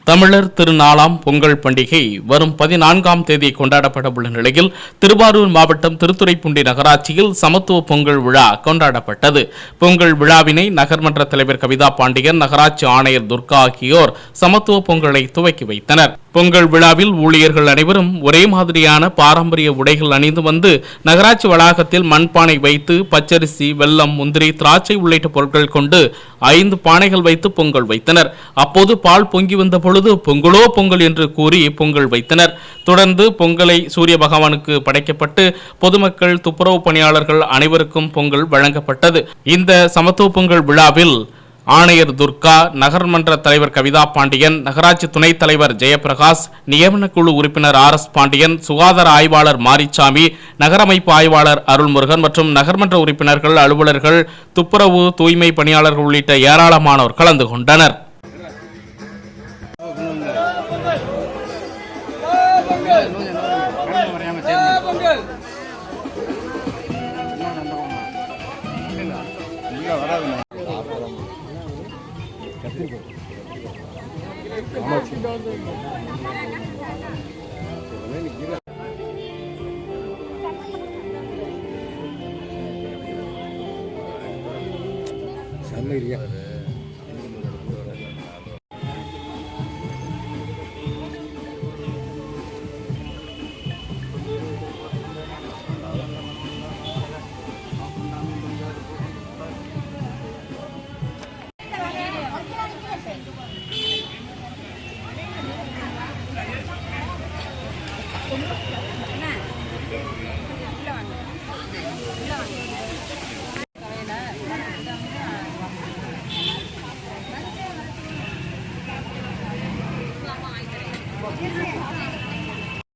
தமிழர் திருநாளாம் பொங்கல் பண்டிகை வரும் 14ஆம் தேதி கொண்டாடப்பட உள்ள நிலையில் திருவாரூர் மாவட்டம் திருத்துறைப்பூண்டி நகராட்சியில் சமத்துவ பொங்கல் விழா கொண்டாடப்பட்டது. பொங்கல் விழாவினை நகர்மன்ற தலைவர் கவிதா பாண்டியன், நகராட்சி ஆணையர் துர்கா ஆகியோர் சமத்துவ பொங்கலை துவக்கி வைத்தனர். பொங்கல் விழாவில் ஊழியர்கள் அனைவரும் ஒரே மாதிரியான பாரம்பரிய உடைகள் அணிந்து வந்து நகராட்சி வளாகத்தில் மண்பானை வைத்து பச்சரிசி, வெல்லம், முந்திரி, திராட்சை உள்ளிட்ட பொருட்கள் கொண்டு 5 பானைகள் வைத்து பொங்கல் வைத்தனர். அப்போது பால் பொங்கி வந்த பொழுது பொங்கலோ பொங்கல் என்று கூறி பொங்கல் வைத்தனர். தொடர்ந்து பொங்கலை சூரிய பகவானுக்கு படைக்கப்பட்டு பொதுமக்கள், துப்புரவு பணியாளர்கள் அனைவருக்கும் பொங்கல் வழங்கப்பட்டது. இந்த சமத்துவ பொங்கல் விழாவில் ஆணையர் துர்கா, நகர்மன்ற தலைவர் கவிதா பாண்டியன், நகராட்சி துணைத் தலைவர் ஜெயபிரகாஷ், நியமனக்குழு உறுப்பினர் RS பாண்டியன், சுகாதார ஆய்வாளர் மாரிச்சாமி, நகரமைப்பு ஆய்வாளர் அருள்முருகன் மற்றும் நகர்மன்ற உறுப்பினர்கள், அலுவலர்கள், துப்புரவு, தூய்மை பணியாளர்கள் உள்ளிட்ட ஏராளமானோர் கலந்து கொண்டனர். Yes,